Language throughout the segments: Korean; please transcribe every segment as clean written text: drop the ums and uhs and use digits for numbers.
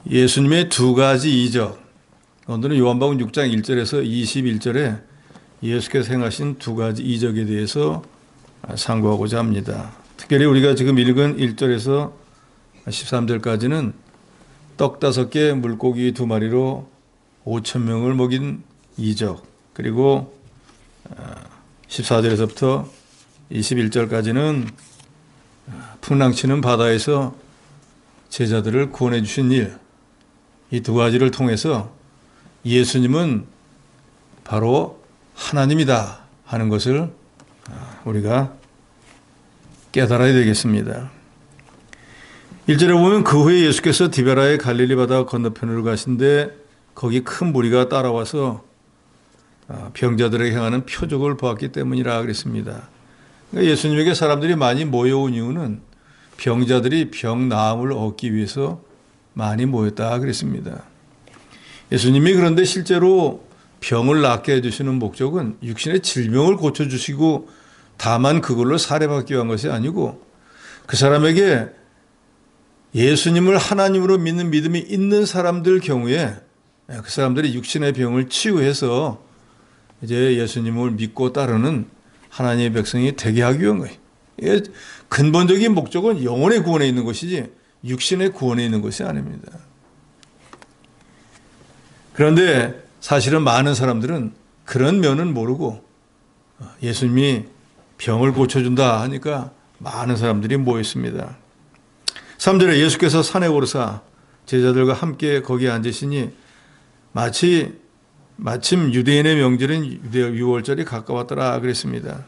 예수님의 두 가지 이적. 오늘은 요한복음 6장 1절에서 21절에 예수께서 행하신 두 가지 이적에 대해서 상고하고자 합니다. 특별히 우리가 지금 읽은 1절에서 13절까지는 떡 5개, 물고기 2마리로 5천 명을 먹인 이적, 그리고 14절에서부터 21절까지는 풍랑치는 바다에서 제자들을 구원해 주신 일, 이 두 가지를 통해서 예수님은 바로 하나님이다 하는 것을 우리가 깨달아야 되겠습니다. 1절에 보면 그 후에 예수께서 디베라의 갈릴리 바다 건너편으로 가신데 거기 큰 무리가 따라와서 병자들에게 행하는 표적을 보았기 때문이라 그랬습니다. 그러니까 예수님에게 사람들이 많이 모여온 이유는 병자들이 병 나음을 얻기 위해서 많이 모였다 그랬습니다. 예수님이 그런데 실제로 병을 낫게 해주시는 목적은 육신의 질병을 고쳐주시고 다만 그걸로 사례받기 위한 것이 아니고 그 사람에게 예수님을 하나님으로 믿는 믿음이 있는 사람들 경우에 그 사람들이 육신의 병을 치유해서 이제 예수님을 믿고 따르는 하나님의 백성이 되게 하기 위한 거예요. 근본적인 목적은 영혼의 구원에 있는 것이지 육신의 구원에 있는 것이 아닙니다. 그런데 사실은 많은 사람들은 그런 면은 모르고 예수님이 병을 고쳐준다 하니까 많은 사람들이 모였습니다. 3절에 예수께서 산에 오르사 제자들과 함께 거기에 앉으시니 마침 유대인의 명절인 유월절이 가까웠더라 그랬습니다.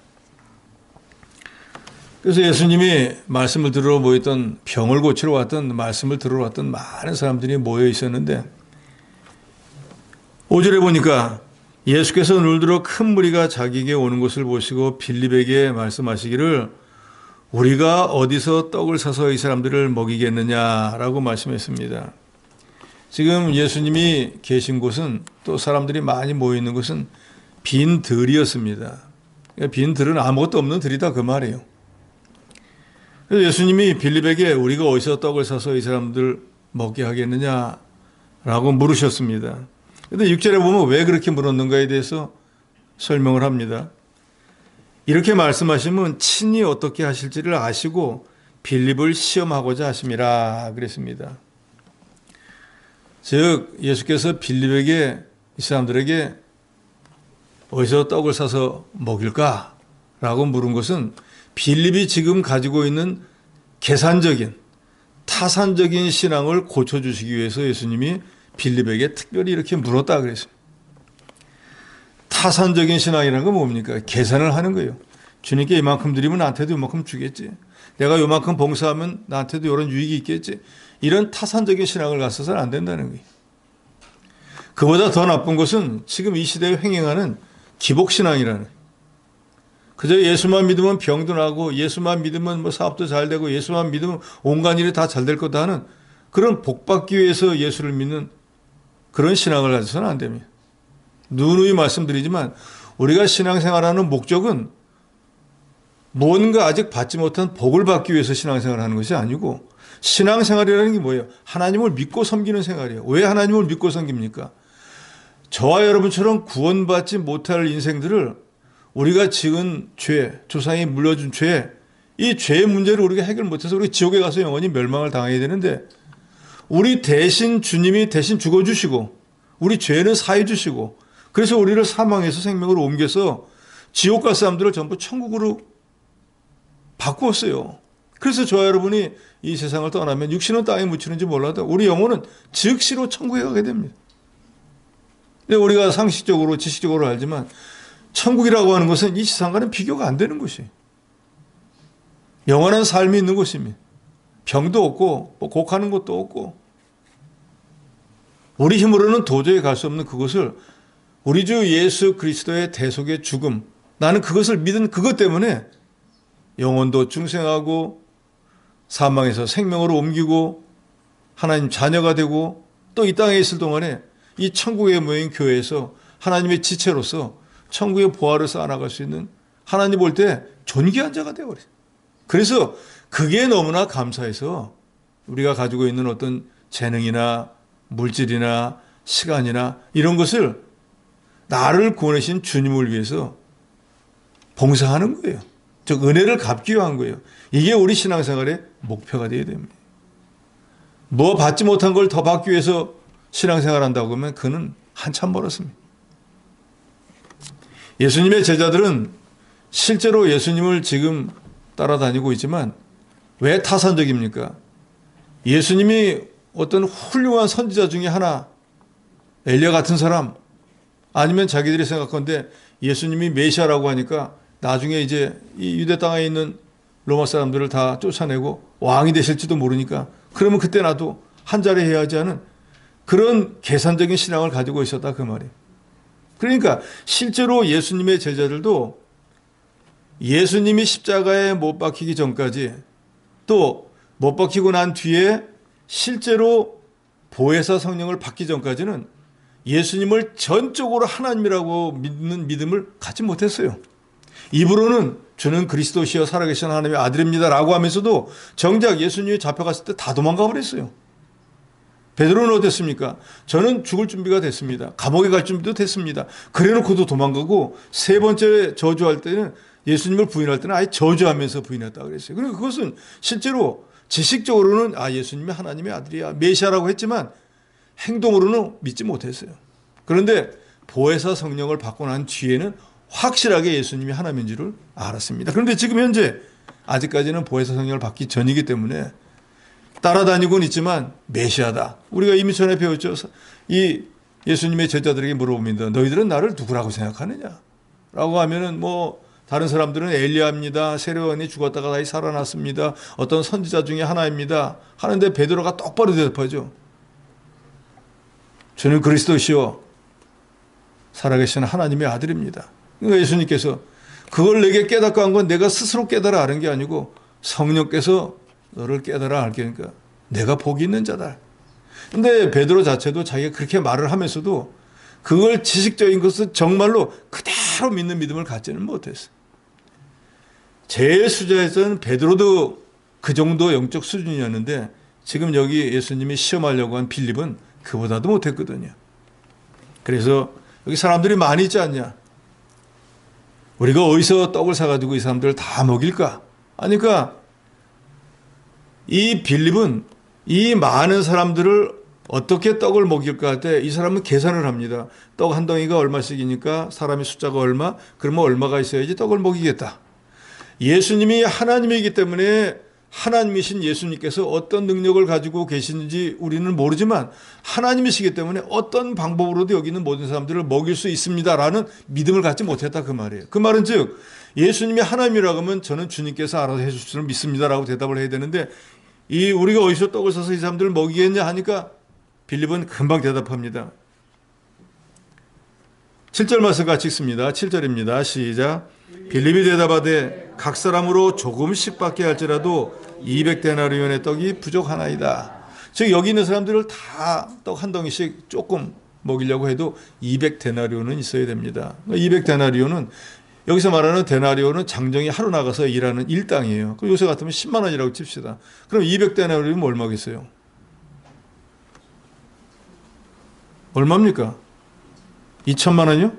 그래서 예수님이 말씀을 들으러 모였던, 병을 고치러 왔던, 말씀을 들으러 왔던 많은 사람들이 모여 있었는데 5절에 보니까 예수께서 눈을 들어 큰 무리가 자기에게 오는 것을 보시고 빌립에게 말씀하시기를 우리가 어디서 떡을 사서 이 사람들을 먹이겠느냐라고 말씀했습니다. 지금 예수님이 계신 곳은, 또 사람들이 많이 모여 있는 곳은 빈 들이었습니다. 빈 들은 아무것도 없는 들이다 그 말이에요. 그래서 예수님이 빌립에게 우리가 어디서 떡을 사서 이 사람들 먹게 하겠느냐라고 물으셨습니다. 그런데 6절에 보면 왜 그렇게 물었는가에 대해서 설명을 합니다. 이렇게 말씀하시면 친히 어떻게 하실지를 아시고 빌립을 시험하고자 하심이라 그랬습니다. 즉 예수께서 빌립에게, 이 사람들에게 어디서 떡을 사서 먹일까라고 물은 것은 빌립이 지금 가지고 있는 계산적인, 타산적인 신앙을 고쳐주시기 위해서 예수님이 빌립에게 특별히 이렇게 물었다 그랬어요. 타산적인 신앙이라는 건 뭡니까? 계산을 하는 거예요. 주님께 이만큼 드리면 나한테도 이만큼 주겠지. 내가 이만큼 봉사하면 나한테도 이런 유익이 있겠지. 이런 타산적인 신앙을 갖서서는 안 된다는 거예요. 그보다 더 나쁜 것은 지금 이 시대에 횡행하는 기복신앙이라는 거예요. 그저 예수만 믿으면 병도 나고, 예수만 믿으면 뭐 사업도 잘 되고, 예수만 믿으면 온갖 일이 다 잘 될 거다 하는 그런 복받기 위해서 예수를 믿는 그런 신앙을 가져서는 안 됩니다. 누누이 말씀드리지만 우리가 신앙생활하는 목적은 뭔가 아직 받지 못한 복을 받기 위해서 신앙생활을 하는 것이 아니고, 신앙생활이라는 게 뭐예요? 하나님을 믿고 섬기는 생활이에요. 왜 하나님을 믿고 섬깁니까? 저와 여러분처럼 구원받지 못할 인생들을 우리가 지은 죄, 조상이 물려준 죄, 이 죄의 문제를 우리가 해결 못해서 우리 지옥에 가서 영원히 멸망을 당해야 되는데, 우리 대신 주님이 대신 죽어주시고 우리 죄는 사해 주시고, 그래서 우리를 사망에서 생명으로 옮겨서 지옥 갈 사람들을 전부 천국으로 바꾸었어요. 그래서 저와 여러분이 이 세상을 떠나면 육신은 땅에 묻히는지 몰라도 우리 영혼은 즉시로 천국에 가게 됩니다. 근데 우리가 상식적으로 지식적으로 알지만 천국이라고 하는 것은 이 세상과는 비교가 안 되는 것이 영원한 삶이 있는 곳입니다. 병도 없고 뭐 곡하는 것도 없고 우리 힘으로는 도저히 갈 수 없는 그것을 우리 주 예수 그리스도의 대속의 죽음, 나는 그것을 믿은 그것 때문에 영혼도 중생하고 사망에서 생명으로 옮기고 하나님 자녀가 되고, 또 이 땅에 있을 동안에 이 천국의 모인 교회에서 하나님의 지체로서 천국의 보화를 쌓아나갈 수 있는, 하나님 볼 때 존귀한 자가 되어버려요. 그래서 그게 너무나 감사해서 우리가 가지고 있는 어떤 재능이나 물질이나 시간이나 이런 것을 나를 구원하신 주님을 위해서 봉사하는 거예요. 즉 은혜를 갚기 위한 거예요. 이게 우리 신앙생활의 목표가 되어야 됩니다. 뭐 받지 못한 걸 더 받기 위해서 신앙생활 한다고 하면 그는 한참 멀었습니다. 예수님의 제자들은 실제로 예수님을 지금 따라다니고 있지만 왜 타산적입니까? 예수님이 어떤 훌륭한 선지자 중에 하나, 엘리야 같은 사람, 아니면 자기들이 생각하는데 예수님이 메시아라고 하니까 나중에 이제 이 유대 땅에 있는 로마 사람들을 다 쫓아내고 왕이 되실지도 모르니까 그러면 그때 나도 한 자리 해야 하지 않은 그런 계산적인 신앙을 가지고 있었다 그 말이에요. 그러니까 실제로 예수님의 제자들도 예수님이 십자가에 못 박히기 전까지 또 못 박히고 난 뒤에 실제로 보혜사 성령을 받기 전까지는 예수님을 전적으로 하나님이라고 믿는 믿음을 갖지 못했어요. 입으로는 주는 그리스도시여 살아계신 하나님의 아들입니다 라고 하면서도 정작 예수님이 잡혀갔을 때 다 도망가 버렸어요. 베드로는 어땠습니까? 저는 죽을 준비가 됐습니다. 감옥에 갈 준비도 됐습니다. 그래놓고도 도망가고 세 번째 저주할 때는 예수님을 부인할 때는 아예 저주하면서 부인했다 그랬어요. 그리고 그것은 실제로 지식적으로는 예수님이 하나님의 아들이야 메시아라고 했지만 행동으로는 믿지 못했어요. 그런데 보혜사 성령을 받고 난 뒤에는 확실하게 예수님이 하나님인 줄을 알았습니다. 그런데 지금 현재 아직까지는 보혜사 성령을 받기 전이기 때문에 따라다니고는 있지만 메시아다. 우리가 이미 전에 배웠죠. 이 예수님의 제자들에게 물어봅니다. 너희들은 나를 누구라고 생각하느냐? 라고 하면은 다른 사람들은 엘리야입니다. 세례요한이 죽었다가 다시 살아났습니다. 어떤 선지자 중에 하나입니다. 하는데 베드로가 똑바로 대답하죠. 주는 그리스도시요 살아계신 하나님의 아들입니다. 그러니까 예수님께서 그걸 내게 깨닫고 한 건 내가 스스로 깨달아 아는 게 아니고 성령께서 너를 깨달아 알게 하니까 내가 복이 있는 자다. 근데 베드로 자체도 자기가 그렇게 말을 하면서도 그걸 지식적인 것을 정말로 그대로 믿는 믿음을 갖지는 못했어요. 제일 수자에서는 베드로도 그 정도 영적 수준이었는데 지금 여기 예수님이 시험하려고 한 빌립은 그보다도 못했거든요. 그래서 여기 사람들이 많이 있지 않냐? 우리가 어디서 떡을 사가지고 이 사람들을 다 먹일까? 하니까 이 빌립은 이 많은 사람들을 어떻게 떡을 먹일까 할 때 이 사람은 계산을 합니다. 떡 한 덩이가 얼마씩이니까 사람의 숫자가 얼마? 그러면 얼마가 있어야지 떡을 먹이겠다. 예수님이 하나님이기 때문에 하나님이신 예수님께서 어떤 능력을 가지고 계시는지 우리는 모르지만 하나님이시기 때문에 어떤 방법으로도 여기 있는 모든 사람들을 먹일 수 있습니다라는 믿음을 갖지 못했다 그 말이에요. 그 말은 즉 예수님이 하나님이라고 하면 저는 주님께서 알아서 해줄 줄은 믿습니다라고 대답을 해야 되는데 우리가 어디서 떡을 사서 이 사람들을 먹이겠냐 하니까 빌립은 금방 대답합니다. 7절 말씀 같이 읽습니다. 7절입니다. 시작. 빌립이 대답하되 각 사람으로 조금씩밖에 할지라도 200데나리온의 떡이 부족하나이다. 즉 여기 있는 사람들을 다 떡 한 덩이씩 조금 먹이려고 해도 200데나리온은 있어야 됩니다. 200데나리온은 여기서 말하는 데나리온은 장정이 하루 나가서 일하는 일당이에요. 그럼 요새 같으면 10만 원이라고 칩시다. 그럼 200데나리온이면 얼마겠어요? 얼마입니까? 2천만 원이요?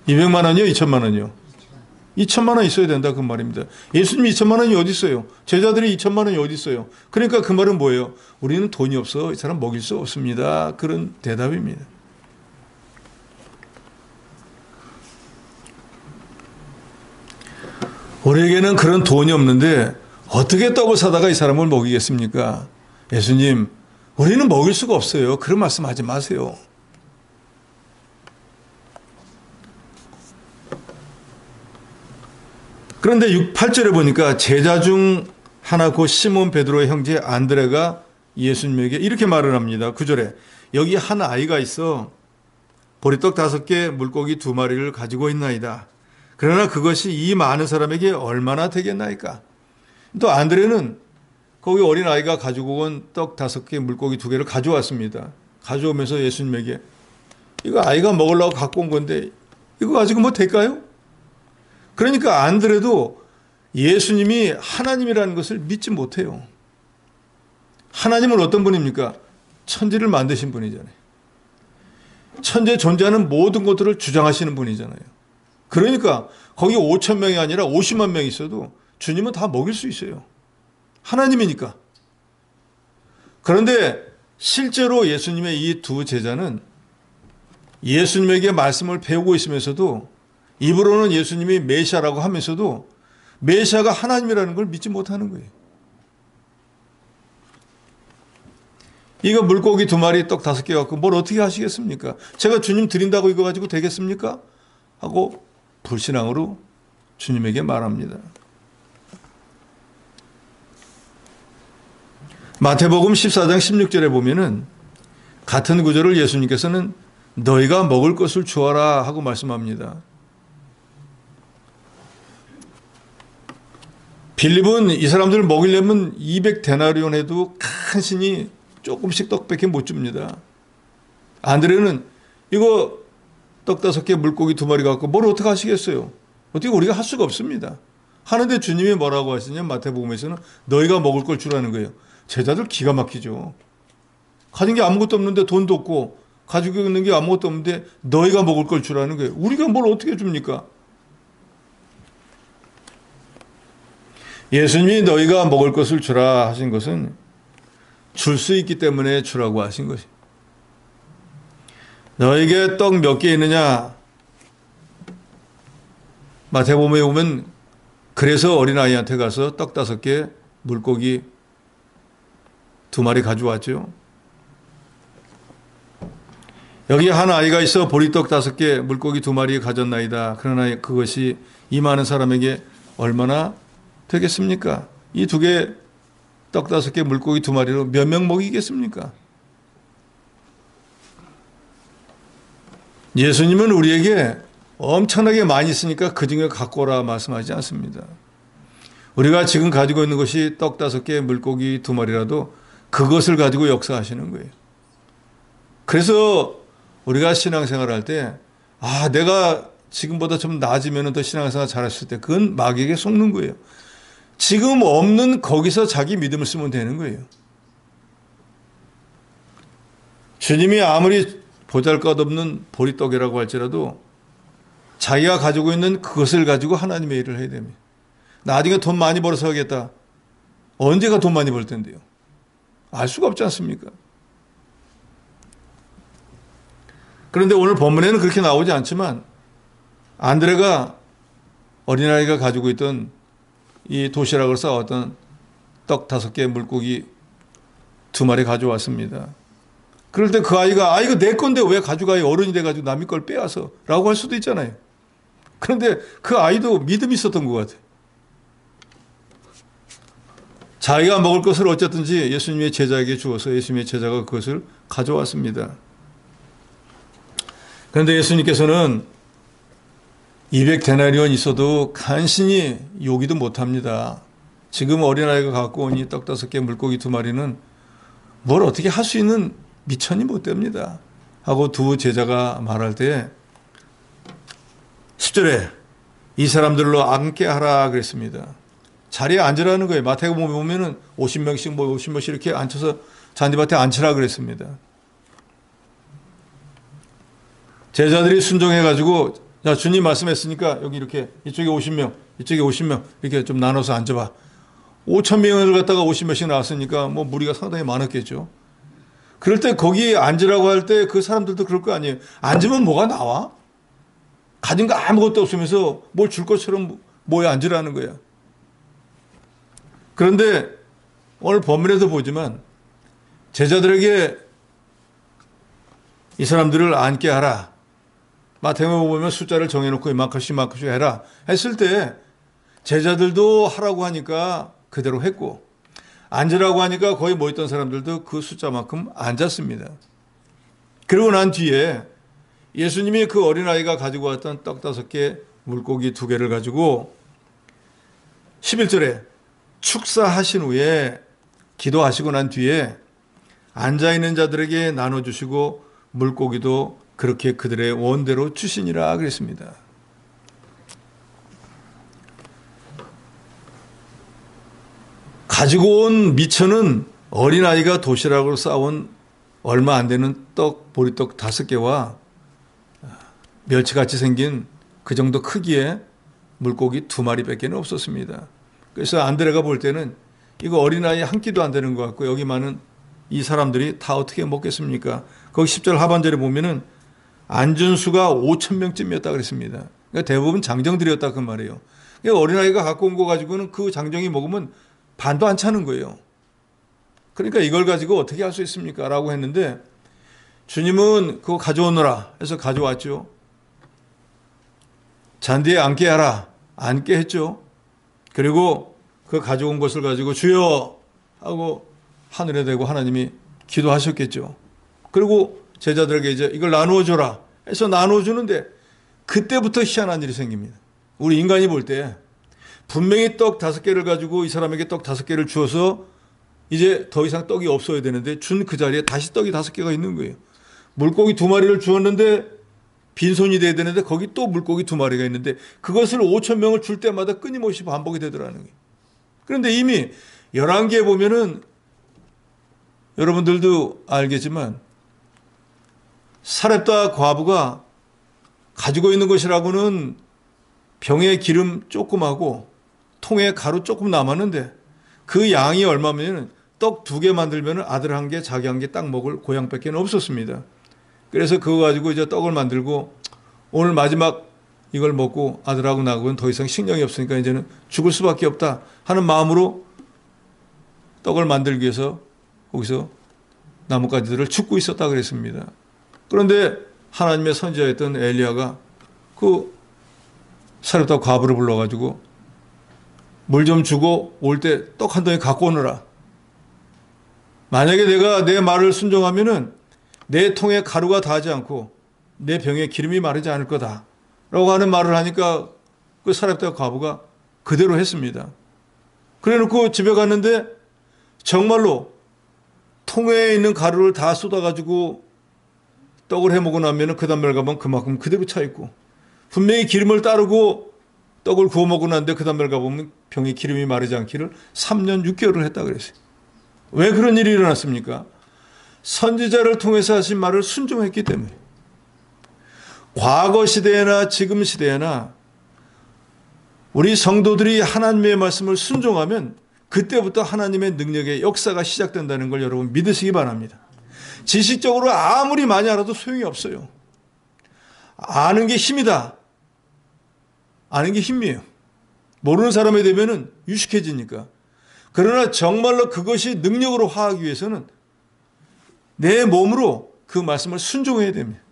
200만 원이요? 2천만 원이요? 2천만 원 있어야 된다 그 말입니다. 예수님이 2천만 원이 어디 있어요? 제자들이 2천만 원이 어디 있어요? 그러니까 그 말은 뭐예요? 우리는 돈이 없어 이 사람 먹일 수 없습니다. 그런 대답입니다. 우리에게는 그런 돈이 없는데 어떻게 떡을 사다가 이 사람을 먹이겠습니까? 예수님, 우리는 먹일 수가 없어요. 그런 말씀하지 마세요. 그런데 8절에 보니까 제자 중 하나 곧 시몬 베드로의 형제 안드레가 예수님에게 이렇게 말을 합니다. 9절에 여기 한 아이가 있어 보리떡 5개 물고기 2마리를 가지고 있나이다. 그러나 그것이 이 많은 사람에게 얼마나 되겠나이까. 또 안드레는 거기 어린 아이가 가지고 온 떡 5개 물고기 2개를 가져왔습니다. 가져오면서 예수님에게 이거 아이가 먹으려고 갖고 온 건데 이거 가지고 뭐 될까요? 그러니까 안드레도 예수님이 하나님이라는 것을 믿지 못해요. 하나님은 어떤 분입니까? 천지를 만드신 분이잖아요. 천지에 존재하는 모든 것들을 주장하시는 분이잖아요. 그러니까 거기 5천 명이 아니라 50만 명이 있어도 주님은 다 먹일 수 있어요. 하나님이니까. 그런데 실제로 예수님의 이 두 제자는 예수님에게 말씀을 배우고 있으면서도 입으로는 예수님이 메시아라고 하면서도 메시아가 하나님이라는 걸 믿지 못하는 거예요. 이거 물고기 2마리 떡 5개 갖고 뭘 어떻게 하시겠습니까? 제가 주님 드린다고 이거 가지고 되겠습니까? 하고 불신앙으로 주님에게 말합니다. 마태복음 14장 16절에 보면은 같은 구절을 예수님께서는 너희가 먹을 것을 주어라 하고 말씀합니다. 빌립은 이 사람들을 먹이려면 200데나리온 해도 간신히 조금씩 떡밖에 못 줍니다. 안드레는 이거 떡 5개 물고기 2마리 갖고 뭘 어떻게 하시겠어요? 어떻게 우리가 할 수가 없습니다. 하는데 주님이 뭐라고 하시냐면 마태복음에서는 너희가 먹을 걸 주라는 거예요. 제자들 기가 막히죠. 가진 게 아무것도 없는데 돈도 없고 가지고 있는 게 아무것도 없는데 너희가 먹을 걸 주라는 거예요. 우리가 뭘 어떻게 줍니까? 예수님이 너희가 먹을 것을 주라 하신 것은 줄 수 있기 때문에 주라고 하신 것이. 너에게 떡 몇 개 있느냐? 마태복음에 보면 그래서 어린아이한테 가서 떡 5개, 물고기 2마리 가져왔죠. 여기 한 아이가 있어 보리떡 5개, 물고기 2마리 가졌나이다. 그러나 그것이 이 많은 사람에게 얼마나 되겠습니까? 이 2개 떡 5개, 물고기 2마리로 몇 명 먹이겠습니까? 예수님은 우리에게 엄청나게 많이 있으니까 그 중에 갖고 오라 말씀하지 않습니다. 우리가 지금 가지고 있는 것이 떡 5개, 물고기 2마리라도 그것을 가지고 역사하시는 거예요. 그래서 우리가 신앙생활 할 때, 내가 지금보다 좀 나아지면 더 신앙생활 잘했을 때, 그건 마귀에게 속는 거예요. 지금 없는 거기서 자기 믿음을 쓰면 되는 거예요. 주님이 아무리 보잘것없는 보리떡이라고 할지라도 자기가 가지고 있는 그것을 가지고 하나님의 일을 해야 됩니다. 나중에 돈 많이 벌어서 하겠다. 언제가 돈 많이 벌 텐데요? 알 수가 없지 않습니까? 그런데 오늘 본문에는 그렇게 나오지 않지만 안드레가 어린아이가 가지고 있던 이 도시락을 싸왔던 떡 5개, 물고기 2마리 가져왔습니다. 그럴 때 그 아이가 이거 내 건데 왜 가져가요? 어른이 돼가지고 남의 걸 빼앗어 라고 할 수도 있잖아요. 그런데 그 아이도 믿음이 있었던 것 같아요. 자기가 먹을 것을 어쨌든지 예수님의 제자에게 주어서 예수님의 제자가 그것을 가져왔습니다. 그런데 예수님께서는 200데나리온 있어도 간신히 요기도 못합니다. 지금 어린아이가 갖고 온 이 떡 5개, 물고기 2마리는 뭘 어떻게 할 수 있는 미천이 못 됩니다. 하고 두 제자가 말할 때 10절에 이 사람들로 앉게 하라 그랬습니다. 자리에 앉으라는 거예요. 마태복음에 보면은 50명씩 50명씩 이렇게 앉혀서 잔디밭에 앉히라 그랬습니다. 제자들이 순종해가지고 자, 주님 말씀했으니까 여기 이렇게 이쪽에 50명, 이쪽에 50명 이렇게 좀 나눠서 앉아봐. 5천 명을 갖다가 50명씩 나왔으니까 뭐 무리가 상당히 많았겠죠. 그럴 때 거기 앉으라고 할 때 그 사람들도 그럴 거 아니에요. 앉으면 뭐가 나와? 가진 거 아무것도 없으면서 뭘 줄 것처럼 모여 앉으라는 거야. 그런데 오늘 본문에도 보지만 제자들에게 이 사람들을 앉게 하라. 마태복음 보면 숫자를 정해놓고 이만큼씩 해라 했을 때 제자들도 하라고 하니까 그대로 했고 앉으라고 하니까 거기 모였던 사람들도 그 숫자만큼 앉았습니다. 그러고 난 뒤에 예수님이 그 어린아이가 가지고 왔던 떡 5개, 물고기 2개를 가지고 11절에 축사하신 후에 기도하시고 난 뒤에 앉아있는 자들에게 나눠주시고 물고기도 그렇게 그들의 원대로 주시니라 그랬습니다. 가지고 온 미천은 어린아이가 도시락으로 싸온 얼마 안 되는 보리떡 5개와 멸치같이 생긴 그 정도 크기의 물고기 2마리밖에 없었습니다. 그래서 안드레가 볼 때는 이거 어린아이 한 끼도 안 되는 것 같고 여기 많은 이 사람들이 다 어떻게 먹겠습니까? 거기 10절 하반절에 보면은 앉은 수가 5,000명쯤이었다 그랬습니다. 그러니까 대부분 장정들이었다 그 말이에요. 그러니까 어린아이가 갖고 온 거 가지고는 그 장정이 먹으면 반도 안 차는 거예요. 그러니까 이걸 가지고 어떻게 할 수 있습니까? 라고 했는데 주님은 그거 가져오너라 해서 가져왔죠. 잔디에 앉게 하라. 앉게 했죠. 그리고 그 가져온 것을 가지고 주여 하고 하늘에 대고 하나님이 기도하셨겠죠. 그리고 제자들에게 이제 이걸 나누어 줘라 해서 나누어 주는데 그때부터 희한한 일이 생깁니다. 우리 인간이 볼 때 분명히 떡 5개를 가지고 이 사람에게 떡 5개를 주어서 이제 더 이상 떡이 없어야 되는데 준 그 자리에 다시 떡이 5개가 있는 거예요. 물고기 2마리를 주었는데 빈손이 돼야 되는데 거기 또 물고기 2마리가 있는데 그것을 5,000명을 줄 때마다 끊임없이 반복이 되더라는 거예요. 그런데 이미 11개에 보면은 여러분들도 알겠지만 사렙다 과부가 가지고 있는 것이라고는 병에 기름 조금하고 통에 가루 조금 남았는데 그 양이 얼마면 떡 2개 만들면 아들 1개, 자기 1개 딱 먹을 고향밖에 없었습니다. 그래서 그거 가지고 이제 떡을 만들고 오늘 마지막 이걸 먹고 아들하고 나하고는 더 이상 식량이 없으니까 이제는 죽을 수밖에 없다 하는 마음으로 떡을 만들기 위해서 거기서 나뭇가지들을 줍고 있었다 그랬습니다. 그런데 하나님의 선지자였던 엘리야가 그 사렙다 과부를 불러가지고 물 좀 주고 올 때 떡 한 덩이 갖고 오너라. 만약에 내가 내 말을 순종하면은 내 통에 가루가 닿지 않고 내 병에 기름이 마르지 않을 거다 라고 하는 말을 하니까 그 사렙다 과부가 그대로 했습니다. 그래 놓고 집에 갔는데 정말로 통에 있는 가루를 다 쏟아가지고 떡을 해 먹고 나면 그 다음날 가면 그만큼 그대로 차 있고 분명히 기름을 따르고 떡을 구워 먹고 났는데 그 다음날 가보면 병에 기름이 마르지 않기를 3년 6개월을 했다 그랬어요. 왜 그런 일이 일어났습니까? 선지자를 통해서 하신 말을 순종했기 때문에. 과거 시대나 지금 시대나 우리 성도들이 하나님의 말씀을 순종하면 그때부터 하나님의 능력의 역사가 시작된다는 걸 여러분 믿으시기 바랍니다. 지식적으로 아무리 많이 알아도 소용이 없어요. 아는 게 힘이다. 아는 게 힘이에요. 모르는 사람이 되면은 유식해지니까. 그러나 정말로 그것이 능력으로 화하기 위해서는 내 몸으로 그 말씀을 순종해야 됩니다.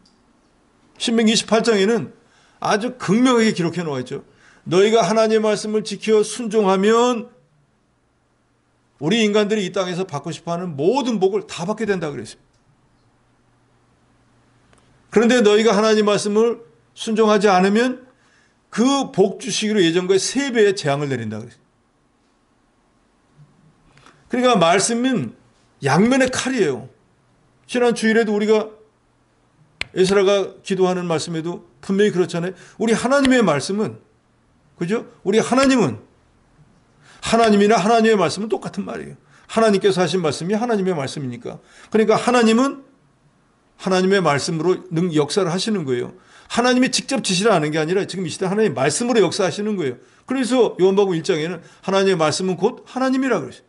신명기 28장에는 아주 극명하게 기록해 놓아 있죠. 너희가 하나님의 말씀을 지켜 순종하면 우리 인간들이 이 땅에서 받고 싶어하는 모든 복을 다 받게 된다 그랬어요. 그런데 너희가 하나님 말씀을 순종하지 않으면 그 복 주시기로 예전과의 3배의 재앙을 내린다 그랬어요. 그러니까 말씀은 양면의 칼이에요. 지난 주일에도 우리가 에스라가 기도하는 말씀에도 분명히 그렇잖아요. 우리 하나님의 말씀은, 그죠? 우리 하나님은, 하나님이나 하나님의 말씀은 똑같은 말이에요. 하나님께서 하신 말씀이 하나님의 말씀이니까. 그러니까 하나님은 하나님의 말씀으로 역사를 하시는 거예요. 하나님이 직접 지시를 하는 게 아니라 지금 이 시대 하나님의 말씀으로 역사하시는 거예요. 그래서 요한복음 1장에는 하나님의 말씀은 곧 하나님이라 그러죠.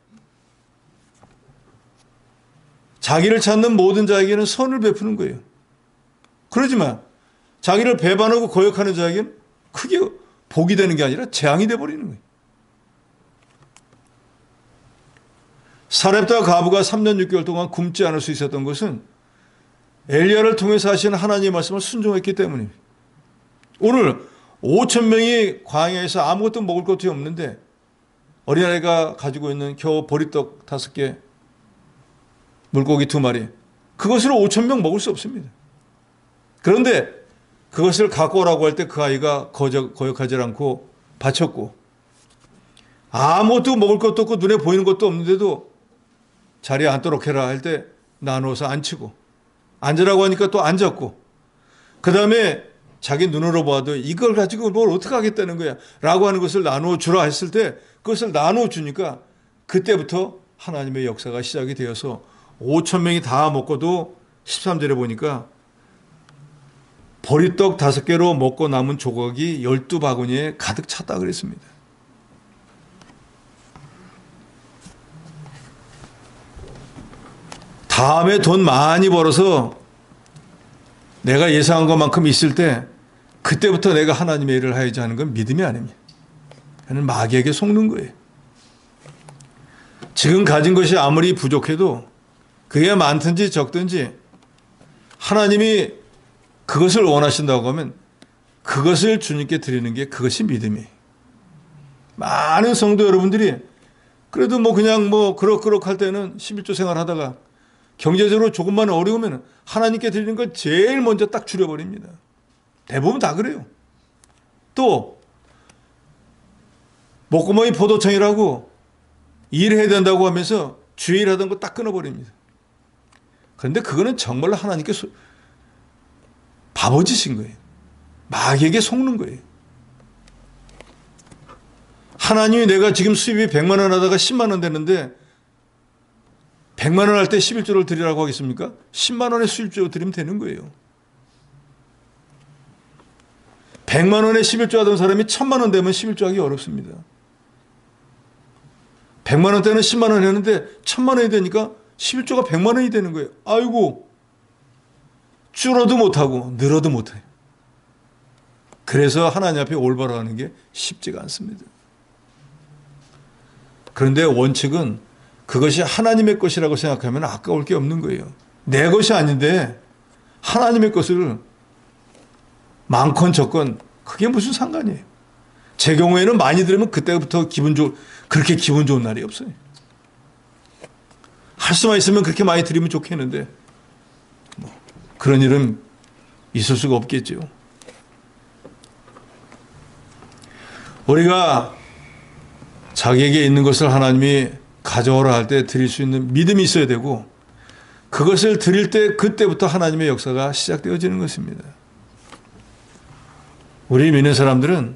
자기를 찾는 모든 자에게는 선을 베푸는 거예요. 그러지만 자기를 배반하고 거역하는 자에게는 크게 복이 되는 게 아니라 재앙이 되어버리는 거예요. 사렙다 과부가 3년 6개월 동안 굶지 않을 수 있었던 것은 엘리야를 통해서 하신 하나님의 말씀을 순종했기 때문입니다. 오늘 5,000명이 광야에서 아무것도 먹을 것이 없는데 어린아이가 가지고 있는 겨우 보리떡 5개, 물고기 2마리, 그것으로 5,000명 먹을 수 없습니다. 그런데 그것을 갖고 오라고 할 때 그 아이가 거역하지 않고 바쳤고, 아무것도 먹을 것도 없고 눈에 보이는 것도 없는데도 자리에 앉도록 해라 할 때 나누어서 앉히고, 앉으라고 하니까 또 앉았고, 그 다음에 자기 눈으로 봐도 이걸 가지고 뭘 어떻게 하겠다는 거야 라고 하는 것을 나누어 주라 했을 때 그것을 나누어 주니까 그때부터 하나님의 역사가 시작이 되어서 5천 명이 다 먹고도 13절에 보니까 보리떡 5개로 먹고 남은 조각이 12바구니에 가득 찼다 그랬습니다. 다음에 돈 많이 벌어서 내가 예상한 것만큼 있을 때 그때부터 내가 하나님의 일을 하야지 하는 건 믿음이 아닙니다. 그는 마귀에게 속는 거예요. 지금 가진 것이 아무리 부족해도 그게 많든지 적든지 하나님이 그것을 원하신다고 하면 그것을 주님께 드리는 게 그것이 믿음이에요. 많은 성도 여러분들이 그래도 그냥 그럭그럭 할 때는 11조 생활하다가 경제적으로 조금만 어려우면 하나님께 드리는 걸 제일 먼저 딱 줄여버립니다. 대부분 다 그래요. 또 목구멍이 포도청이라고 일해야 된다고 하면서 주일 하던 거 딱 끊어버립니다. 그런데 그거는 정말로 하나님께 바보짓인 거예요. 마귀에게 속는 거예요. 하나님이 내가 지금 수입이 100만 원 하다가 10만 원 되는데 100만 원 할 때 11조를 드리라고 하겠습니까? 10만 원의 수입조 드리면 되는 거예요. 100만 원에 11조 하던 사람이 1000만 원 되면 11조 하기 어렵습니다. 100만 원 때는 10만 원 했는데 1000만 원이 되니까 11조가 100만 원이 되는 거예요. 아이고, 줄어도 못하고 늘어도 못해요. 그래서 하나님 앞에 올바로 하는 게 쉽지가 않습니다. 그런데 원칙은 그것이 하나님의 것이라고 생각하면 아까울 게 없는 거예요. 내 것이 아닌데 하나님의 것을 많건 적건 그게 무슨 상관이에요. 제 경우에는 많이 들으면 그때부터 그렇게 기분 좋은 날이 없어요. 할 수만 있으면 그렇게 많이 드리면 좋겠는데 그런 일은 있을 수가 없겠죠. 우리가 자기에게 있는 것을 하나님이 가져오라 할 때 드릴 수 있는 믿음이 있어야 되고 그것을 드릴 때 그때부터 하나님의 역사가 시작되어지는 것입니다. 우리 믿는 사람들은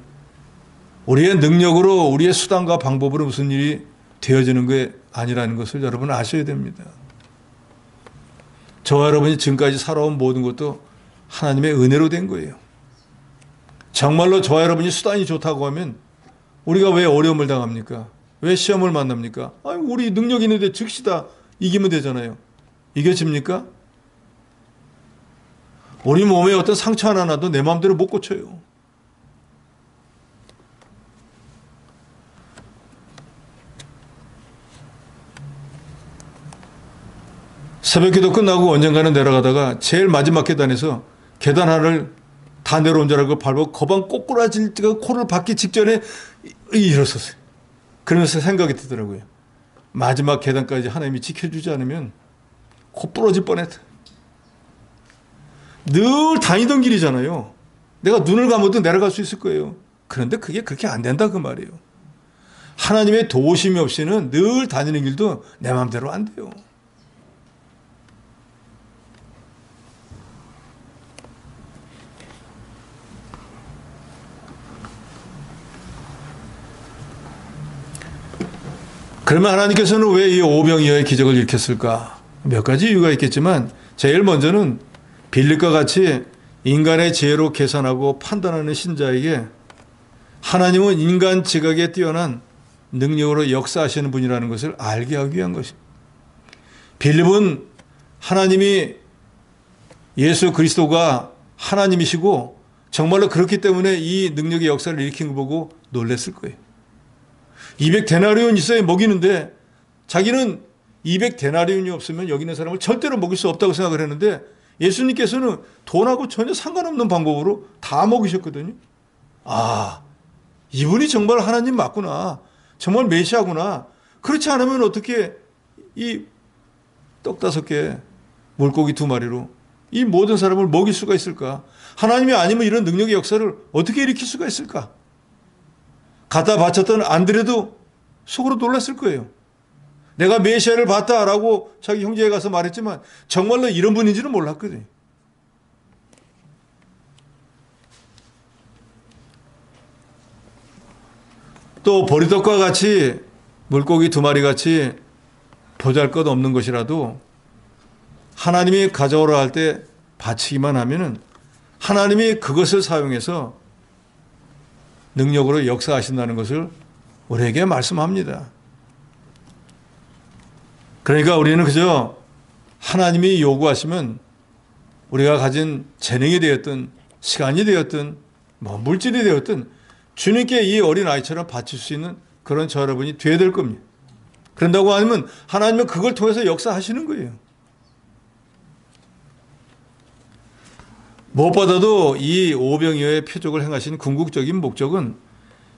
우리의 능력으로 우리의 수단과 방법으로 무슨 일이 되어지는 게 아니라는 것을 여러분 아셔야 됩니다. 저와 여러분이 지금까지 살아온 모든 것도 하나님의 은혜로 된 거예요. 정말로 저와 여러분이 수단이 좋다고 하면 우리가 왜 어려움을 당합니까? 왜 시험을 만납니까? 우리 능력 있는데 즉시 다 이기면 되잖아요. 이겨집니까? 우리 몸에 어떤 상처 하나 나도 내 마음대로 못 고쳐요. 새벽기도 끝나고 언젠가는 내려가다가 제일 마지막 계단에서 계단 하나를 다 내려온 줄 알고 밟고 거방 꼬꾸라질 코를 박기 직전에 일어섰어요. 그러면서 생각이 드더라고요. 마지막 계단까지 하나님이 지켜주지 않으면 코 부러질 뻔했다. 늘 다니던 길이잖아요. 내가 눈을 감아도 내려갈 수 있을 거예요. 그런데 그게 그렇게 안 된다 그 말이에요. 하나님의 도우심이 없이는 늘 다니는 길도 내 마음대로 안 돼요. 그러면 하나님께서는 왜 이 오병이어의 기적을 일으켰을까? 몇 가지 이유가 있겠지만 제일 먼저는 빌립과 같이 인간의 지혜로 계산하고 판단하는 신자에게 하나님은 인간 지각에 뛰어난 능력으로 역사하시는 분이라는 것을 알게 하기 위한 것입니다. 빌립은 하나님이 예수 그리스도가 하나님이시고 정말로 그렇기 때문에 이 능력의 역사를 일으킨 걸 보고 놀랐을 거예요. 200데나리온 있어야 먹이는데 자기는 200데나리온이 없으면 여기 있는 사람을 절대로 먹일 수 없다고 생각을 했는데 예수님께서는 돈하고 전혀 상관없는 방법으로 다 먹이셨거든요. 아, 이분이 정말 하나님 맞구나. 정말 메시아구나. 그렇지 않으면 어떻게 이 떡 5개, 물고기 2마리로 이 모든 사람을 먹일 수가 있을까? 하나님이 아니면 이런 능력의 역사를 어떻게 일으킬 수가 있을까? 갖다 바쳤던 안드레도 속으로 놀랐을 거예요. 내가 메시아를 봤다라고 자기 형제에 가서 말했지만 정말로 이런 분인지는 몰랐거든요. 또 보리떡과 같이 물고기 2마리 같이 보잘것없는 것이라도 하나님이 가져오라 할 때 바치기만 하면은 하나님이 그것을 사용해서 능력으로 역사하신다는 것을 우리에게 말씀합니다. 그러니까 우리는 그저 하나님이 요구하시면 우리가 가진 재능이 되었든 시간이 되었든 물질이 되었든 주님께 이 어린 아이처럼 바칠 수 있는 그런 저 여러분이 되어야 될 겁니다. 그런다고 하면 하나님은 그걸 통해서 역사하시는 거예요. 무엇보다도 이 오병이어의 표적을 행하신 궁극적인 목적은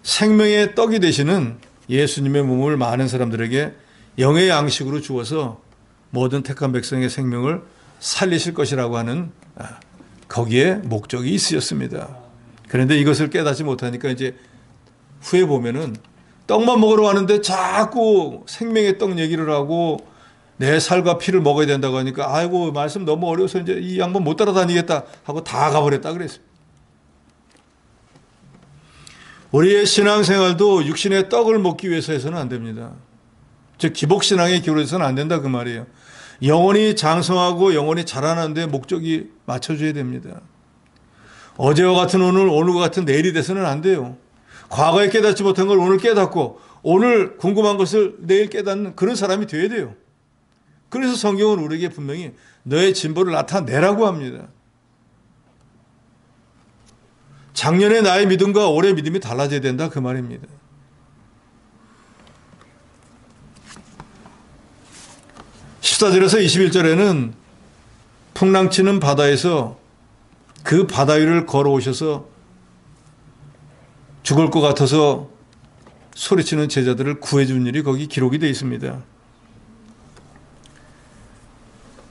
생명의 떡이 되시는 예수님의 몸을 많은 사람들에게 영의 양식으로 주어서 모든 택한 백성의 생명을 살리실 것이라고 하는 거기에 목적이 있으셨습니다. 그런데 이것을 깨닫지 못하니까 이제 후에 보면은 떡만 먹으러 가는데 자꾸 생명의 떡 얘기를 하고 내 살과 피를 먹어야 된다고 하니까 아이고 말씀 너무 어려워서 이제 이 양반 못 따라다니겠다 하고 다 가버렸다 그랬습니다. 우리의 신앙생활도 육신의 떡을 먹기 위해서 해서는 안 됩니다. 즉 기복신앙에 기울어서는 안 된다 그 말이에요. 영혼이 장성하고 영혼이 자라나는데 목적이 맞춰져야 됩니다. 어제와 같은 오늘과 같은 내일이 돼서는 안 돼요. 과거에 깨닫지 못한 걸 오늘 깨닫고 오늘 궁금한 것을 내일 깨닫는 그런 사람이 되어야 돼요. 그래서 성경은 우리에게 분명히 너의 진보를 나타내라고 합니다. 작년의 나의 믿음과 올해 믿음이 달라져야 된다 그 말입니다. (14절에서) (21절에는) 풍랑치는 바다에서 그 바다 위를 걸어오셔서 죽을 것 같아서 소리치는 제자들을 구해준 일이 거기 기록이 되어 있습니다.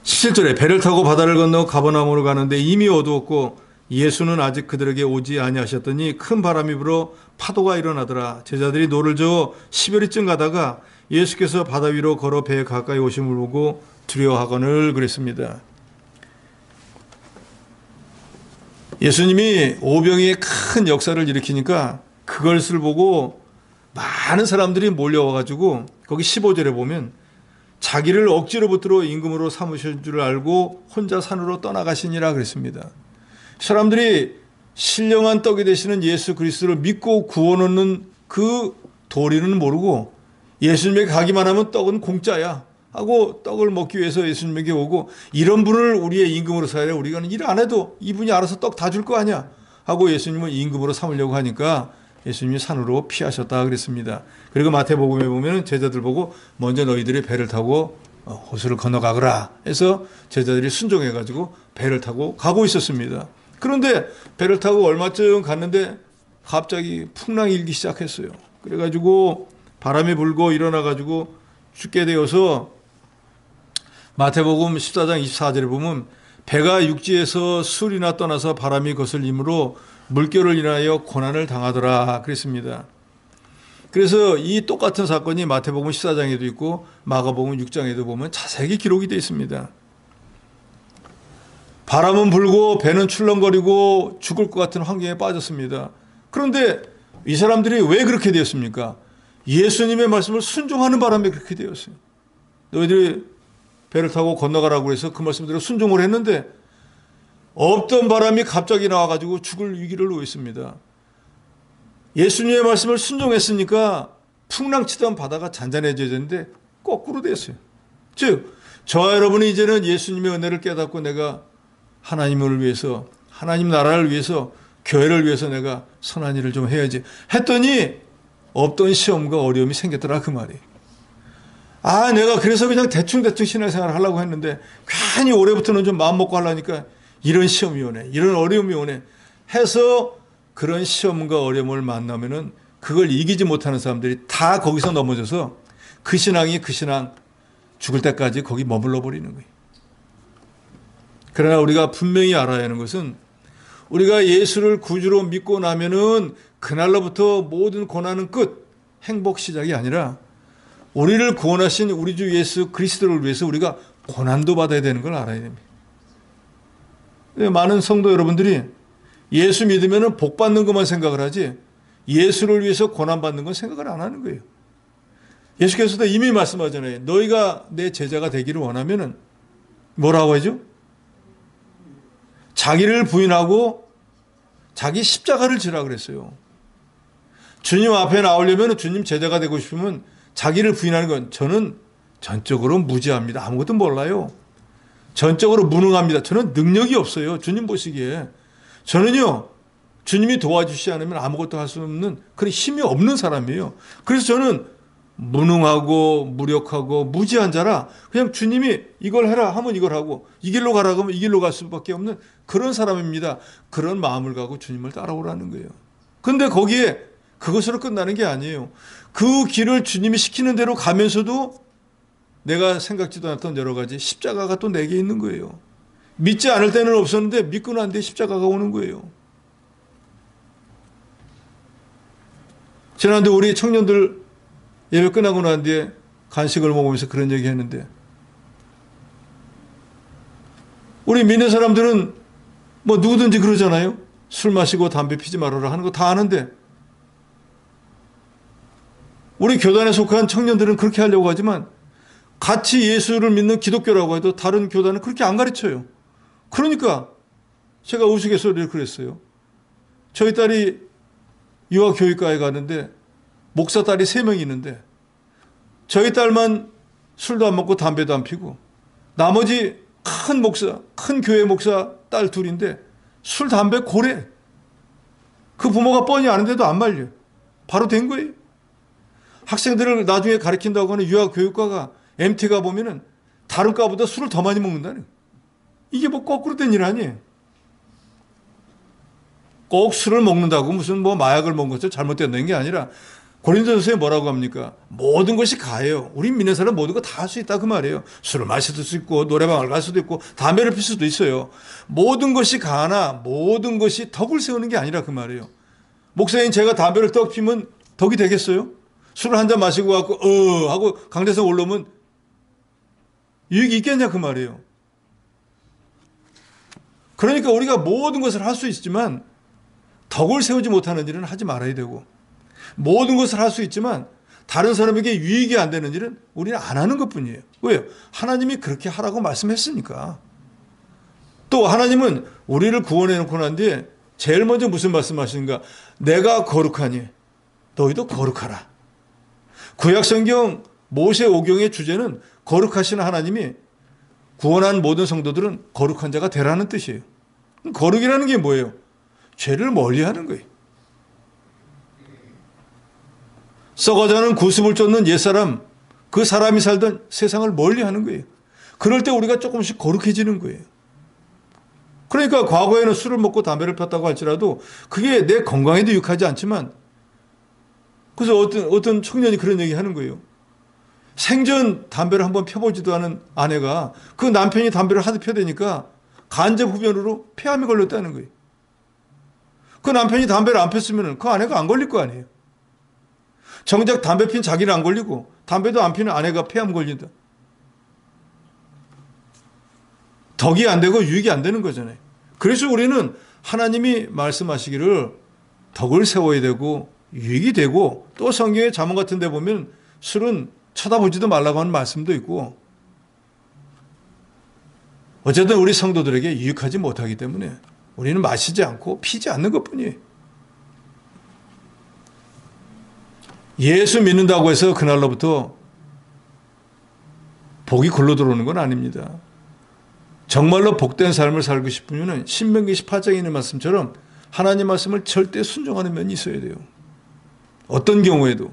17절에 배를 타고 바다를 건너 가버나움으로 가는데 이미 어두웠고 예수는 아직 그들에게 오지 아니하셨더니 큰 바람이 불어 파도가 일어나더라. 제자들이 노를 저어 10여리쯤 가다가 예수께서 바다 위로 걸어 배에 가까이 오심을 보고 두려워하거늘 그랬습니다. 예수님이 오병이의 큰 역사를 일으키니까 그것을 보고 많은 사람들이 몰려와가지고 거기 15절에 보면 자기를 억지로 붙들어 임금으로 삼으신 줄 알고 혼자 산으로 떠나가시니라 그랬습니다. 사람들이 신령한 떡이 되시는 예수 그리스도를 믿고 구원 얻는 그 도리는 모르고 예수님에게 가기만 하면 떡은 공짜야 하고 떡을 먹기 위해서 예수님에게 오고 이런 분을 우리의 임금으로 삼으려 우리가 일 안 해도 이분이 알아서 떡 다 줄 거 아니야 하고 예수님을 임금으로 삼으려고 하니까 예수님이 산으로 피하셨다 그랬습니다. 그리고 마태복음에 보면 제자들 보고 먼저 너희들이 배를 타고 호수를 건너가거라 해서 제자들이 순종해가지고 배를 타고 가고 있었습니다. 그런데 배를 타고 얼마쯤 갔는데 갑자기 풍랑이 일기 시작했어요. 그래가지고 바람이 불고 일어나가지고 죽게 되어서 마태복음 14장 24절에 보면 배가 육지에서 술이나 떠나서 바람이 거슬림으로 물결을 인하여 고난을 당하더라 그랬습니다. 그래서 이 똑같은 사건이 마태복음 14장에도 있고 마가복음 6장에도 보면 자세히 기록이 되어 있습니다. 바람은 불고 배는 출렁거리고 죽을 것 같은 환경에 빠졌습니다. 그런데 이 사람들이 왜 그렇게 되었습니까? 예수님의 말씀을 순종하는 바람에 그렇게 되었어요. 너희들이 배를 타고 건너가라고 해서 그 말씀대로 순종을 했는데 없던 바람이 갑자기 나와가지고 죽을 위기를 놓였습니다. 예수님의 말씀을 순종했으니까 풍랑치던 바다가 잔잔해졌는데 거꾸로 됐어요. 즉 저와 여러분이 이제는 예수님의 은혜를 깨닫고 내가 하나님을 위해서 하나님 나라를 위해서 교회를 위해서 내가 선한 일을 좀 해야지 했더니 없던 시험과 어려움이 생겼더라 그 말이에요. 내가 그래서 그냥 대충 신앙생활을 하려고 했는데 괜히 올해부터는 좀 마음 먹고 하려니까 이런 시험이 오네 이런 어려움이 오네 해서 그런 시험과 어려움을 만나면은 그걸 이기지 못하는 사람들이 다 거기서 넘어져서 그 신앙이 그 신앙 죽을 때까지 거기 머물러 버리는 거예요. 그러나 우리가 분명히 알아야 하는 것은 우리가 예수를 구주로 믿고 나면은 그날로부터 모든 고난은 끝, 행복 시작이 아니라 우리를 구원하신 우리 주 예수 그리스도를 위해서 우리가 고난도 받아야 되는 걸 알아야 됩니다. 많은 성도 여러분들이 예수 믿으면 복 받는 것만 생각을 하지 예수를 위해서 고난 받는 건 생각을 안 하는 거예요. 예수께서도 이미 말씀하잖아요. 너희가 내 제자가 되기를 원하면은 뭐라고 하죠? 자기를 부인하고 자기 십자가를 지라 그랬어요. 주님 앞에 나오려면, 주님 제자가 되고 싶으면 자기를 부인하는 건, 저는 전적으로 무지합니다. 아무것도 몰라요. 전적으로 무능합니다. 저는 능력이 없어요. 주님 보시기에. 저는요, 주님이 도와주시지 않으면 아무것도 할 수 없는 그런 힘이 없는 사람이에요. 그래서 저는 무능하고 무력하고 무지한 자라, 그냥 주님이 이걸 해라 하면 이걸 하고, 이 길로 가라 하면 이 길로 갈 수밖에 없는 그런 사람입니다. 그런 마음을 갖고 주님을 따라오라는 거예요. 근데 거기에 그것으로 끝나는 게 아니에요. 그 길을 주님이 시키는 대로 가면서도 내가 생각지도 않았던 여러 가지 십자가가 또 내게 있는 거예요. 믿지 않을 때는 없었는데 믿고 난 뒤에 십자가가 오는 거예요. 지난주에 우리 청년들 예배 끝나고 난 뒤에 간식을 먹으면서 그런 얘기 했는데, 우리 믿는 사람들은 뭐 누구든지 그러잖아요. 술 마시고 담배 피지 말아라 하는 거 다 아는데, 우리 교단에 속한 청년들은 그렇게 하려고 하지만 같이 예수를 믿는 기독교라고 해도 다른 교단은 그렇게 안 가르쳐요. 그러니까 제가 우스갯소리를 그랬어요. 저희 딸이 유아교육과에 가는데 목사 딸이 3명이 있는데, 저희 딸만 술도 안 먹고 담배도 안 피고, 나머지 큰 목사, 큰 교회 목사 딸 2인데 술, 담배 고래. 그 부모가 뻔히 아는데도 안 말려. 바로 된 거예요. 학생들을 나중에 가르친다고 하는 유아교육과가 MT가 보면은 다른 과보다 술을 더 많이 먹는다는, 이게 뭐 거꾸로 된 일 아니에요. 꼭 술을 먹는다고 무슨 뭐 마약을 먹은 것처럼 잘못된다는 게 아니라, 고린도전서에 뭐라고 합니까? 모든 것이 가해요. 우리 믿는 사람 모든 거 다 할 수 있다 그 말이에요. 술을 마실 수 있고 노래방을 갈 수도 있고 담배를 필 수도 있어요. 모든 것이 가하나 모든 것이 덕을 세우는 게 아니라 그 말이에요. 목사님, 제가 담배를 떡 피면 덕이 되겠어요? 술을 한 잔 마시고 갖고 하고 강대상 올라오면 유익이 있겠냐 그 말이에요. 그러니까 우리가 모든 것을 할 수 있지만 덕을 세우지 못하는 일은 하지 말아야 되고, 모든 것을 할 수 있지만 다른 사람에게 유익이 안 되는 일은 우리는 안 하는 것뿐이에요. 왜요? 하나님이 그렇게 하라고 말씀했으니까. 또 하나님은 우리를 구원해 놓고 난 뒤에 제일 먼저 무슨 말씀하시는가? 내가 거룩하니 너희도 거룩하라. 구약성경 모세 오경의 주제는 거룩하신 하나님이 구원한 모든 성도들은 거룩한 자가 되라는 뜻이에요. 거룩이라는 게 뭐예요? 죄를 멀리하는 거예요. 썩어가는 구습을 쫓는 옛사람, 그 사람이 살던 세상을 멀리하는 거예요. 그럴 때 우리가 조금씩 거룩해지는 거예요. 그러니까 과거에는 술을 먹고 담배를 폈다고 할지라도 그게 내 건강에도 유익하지 않지만, 그래서 어떤 청년이 그런 얘기 하는 거예요. 생전 담배를 한번 펴보지도 않은 아내가 그 남편이 담배를 하도 펴대니까 간접 흡연으로 폐암이 걸렸다는 거예요. 그 남편이 담배를 안 폈으면 그 아내가 안 걸릴 거 아니에요. 정작 담배 핀 자기는 안 걸리고 담배도 안 피는 아내가 폐암 걸린다. 덕이 안 되고 유익이 안 되는 거잖아요. 그래서 우리는 하나님이 말씀하시기를 덕을 세워야 되고 유익이 되고, 또 성경의 잠언 같은 데 보면 술은 쳐다보지도 말라고 하는 말씀도 있고, 어쨌든 우리 성도들에게 유익하지 못하기 때문에 우리는 마시지 않고 피지 않는 것뿐이에요. 예수 믿는다고 해서 그날로부터 복이 굴러 들어오는 건 아닙니다. 정말로 복된 삶을 살고 싶으면 신명기 18장에 있는 말씀처럼 하나님 말씀을 절대 순종하는 면이 있어야 돼요. 어떤 경우에도.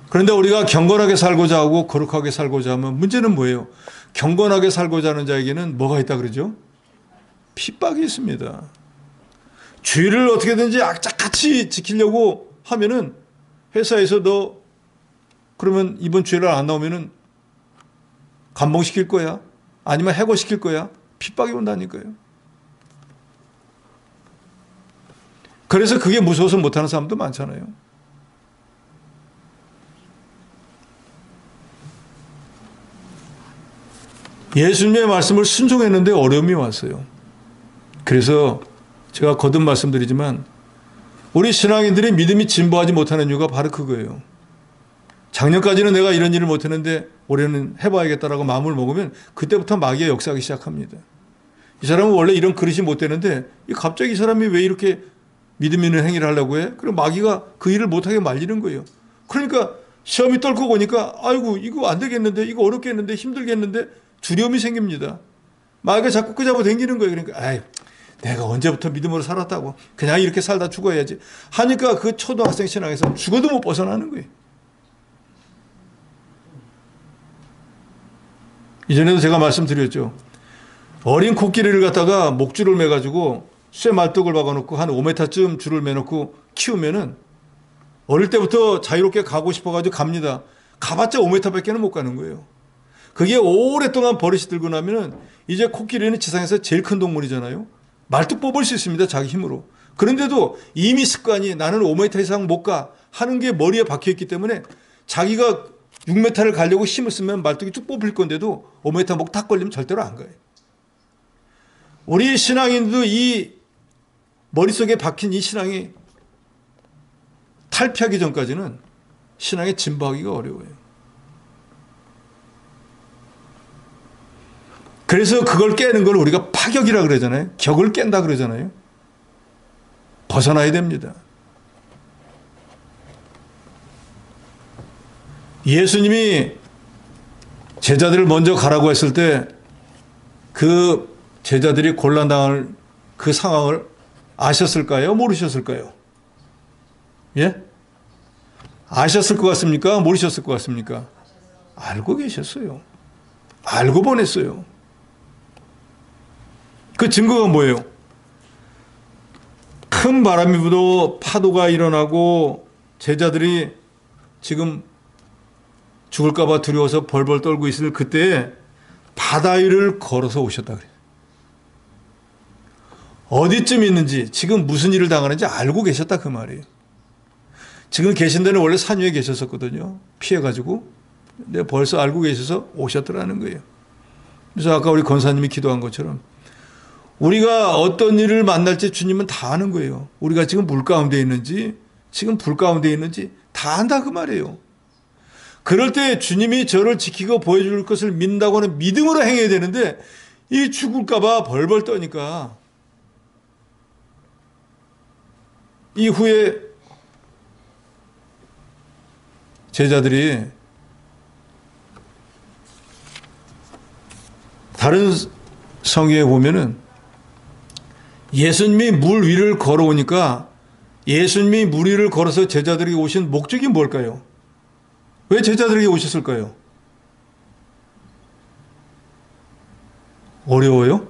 그런데 우리가 경건하게 살고자 하고 거룩하게 살고자 하면 문제는 뭐예요? 경건하게 살고자 하는 자에게는 뭐가 있다 그러죠? 핍박이 있습니다. 주의를 어떻게든지 악착같이 지키려고 하면은 회사에서 너 그러면 이번 주일날 안 나오면은 감봉시킬 거야? 아니면 해고시킬 거야? 핍박이 온다니까요. 그래서 그게 무서워서 못하는 사람도 많잖아요. 예수님의 말씀을 순종했는데 어려움이 왔어요. 그래서 제가 거듭 말씀드리지만 우리 신앙인들이 믿음이 진보하지 못하는 이유가 바로 그거예요. 작년까지는 내가 이런 일을 못했는데 올해는 해봐야겠다라고 마음을 먹으면 그때부터 마귀가 역사하기 시작합니다. 이 사람은 원래 이런 그릇이 못 되는데 갑자기 이 사람이 왜 이렇게 믿음 있는 행위를 하려고 해? 그럼 마귀가 그 일을 못하게 말리는 거예요. 그러니까 시험이 떨고 보니까 아이고 이거 안 되겠는데, 이거 어렵겠는데, 힘들겠는데 두려움이 생깁니다. 마귀가 자꾸 끄잡아 당기는 거예요. 그러니까 아이, 내가 언제부터 믿음으로 살았다고 그냥 이렇게 살다 죽어야지 하니까 그 초등학생 신앙에서 죽어도 못 벗어나는 거예요. 이전에도 제가 말씀드렸죠. 어린 코끼리를 갖다가 목줄을 매가지고 쇠 말뚝을 박아놓고 한 5m쯤 줄을 매놓고 키우면은 어릴 때부터 자유롭게 가고 싶어가지고 갑니다. 가봤자 5m밖에 못 가는 거예요. 그게 오랫동안 버릇이 들고 나면은 이제 코끼리는 지상에서 제일 큰 동물이잖아요. 말뚝 뽑을 수 있습니다. 자기 힘으로. 그런데도 이미 습관이 나는 5m 이상 못 가 하는 게 머리에 박혀있기 때문에 자기가 6m를 가려고 힘을 쓰면 말뚝이 쭉 뽑힐 건데도 5m 목 탁 걸리면 절대로 안 가요. 우리 신앙인도 이 머릿속에 박힌 이 신앙이 탈피하기 전까지는 신앙에 진보하기가 어려워요. 그래서 그걸 깨는 걸 우리가 파격이라 그러잖아요. 격을 깬다 그러잖아요. 벗어나야 됩니다. 예수님이 제자들을 먼저 가라고 했을 때 그 제자들이 곤란당할 그 상황을 아셨을까요? 모르셨을까요? 예? 아셨을 것 같습니까? 모르셨을 것 같습니까? 알고 계셨어요. 알고 보냈어요. 그 증거가 뭐예요? 큰 바람이 불어 파도가 일어나고 제자들이 지금 죽을까봐 두려워서 벌벌 떨고 있을 그때에 바다 위를 걸어서 오셨다 그래요. 어디쯤 있는지 지금 무슨 일을 당하는지 알고 계셨다 그 말이에요. 지금 계신 데는 원래 산 위에 계셨었거든요. 피해가지고. 근데 벌써 알고 계셔서 오셨더라는 거예요. 그래서 아까 우리 권사님이 기도한 것처럼 우리가 어떤 일을 만날지 주님은 다 아는 거예요. 우리가 지금 물 가운데 있는지 지금 불 가운데 있는지 다 안다 그 말이에요. 그럴 때 주님이 저를 지키고 보여줄 것을 믿는다고 하는 믿음으로 행해야 되는데 이 죽을까 봐 벌벌 떠니까 이후에 제자들이 다른 성경에 보면은 예수님이 물 위를 걸어오니까 예수님이 물 위를 걸어서 제자들에게 오신 목적이 뭘까요? 왜 제자들에게 오셨을까요? 어려워요?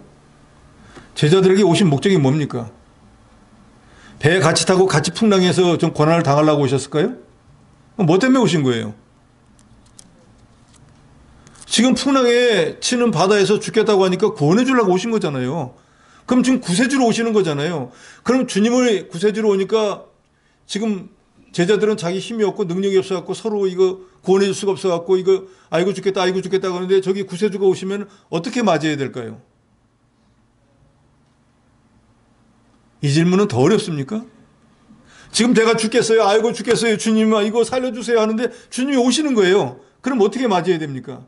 제자들에게 오신 목적이 뭡니까? 배에 같이 타고 같이 풍랑해서 좀 고난을 당하려고 오셨을까요? 뭐 때문에 오신 거예요? 지금 풍랑에 치는 바다에서 죽겠다고 하니까 구원해 주려고 오신 거잖아요. 그럼 지금 구세주로 오시는 거잖아요. 그럼 주님을 구세주로 오니까 지금 제자들은 자기 힘이 없고 능력이 없어갖고 서로 이거 구원해 줄 수가 없어갖고 이거 아이고 죽겠다 그러는데 저기 구세주가 오시면 어떻게 맞이해야 될까요? 이 질문은 더 어렵습니까? 지금 내가 죽겠어요. 아이고 죽겠어요. 주님 이거 살려주세요 하는데 주님이 오시는 거예요. 그럼 어떻게 맞이해야 됩니까?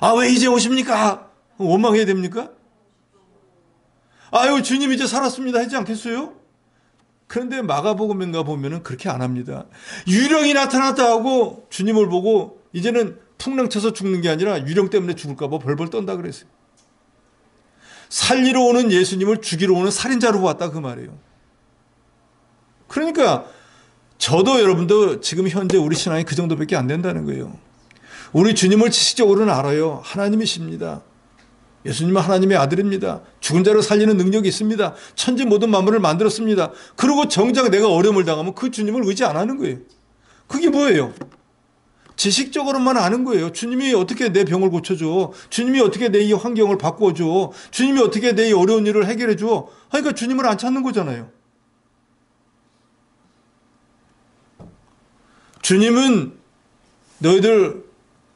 아, 왜 이제 오십니까? 원망해야 됩니까? 아유, 주님 이제 살았습니다 하지 않겠어요? 그런데 마가복음인가 보면은 그렇게 안 합니다. 유령이 나타났다 하고 주님을 보고 이제는 풍랑 쳐서 죽는 게 아니라 유령 때문에 죽을까 봐 벌벌 떤다 그랬어요. 살리러 오는 예수님을 죽이러 오는 살인자로 보았다 그 말이에요. 그러니까 저도 여러분도 지금 현재 우리 신앙이 그 정도밖에 안 된다는 거예요. 우리 주님을 지식적으로는 알아요. 하나님이십니다. 예수님은 하나님의 아들입니다. 죽은 자를 살리는 능력이 있습니다. 천지 모든 만물을 만들었습니다. 그리고 정작 내가 어려움을 당하면 그 주님을 의지 안 하는 거예요. 그게 뭐예요? 지식적으로만 아는 거예요. 주님이 어떻게 내 병을 고쳐줘? 주님이 어떻게 내 이 환경을 바꿔줘? 주님이 어떻게 내 이 어려운 일을 해결해줘? 그러니까 주님을 안 찾는 거잖아요. 주님은 너희들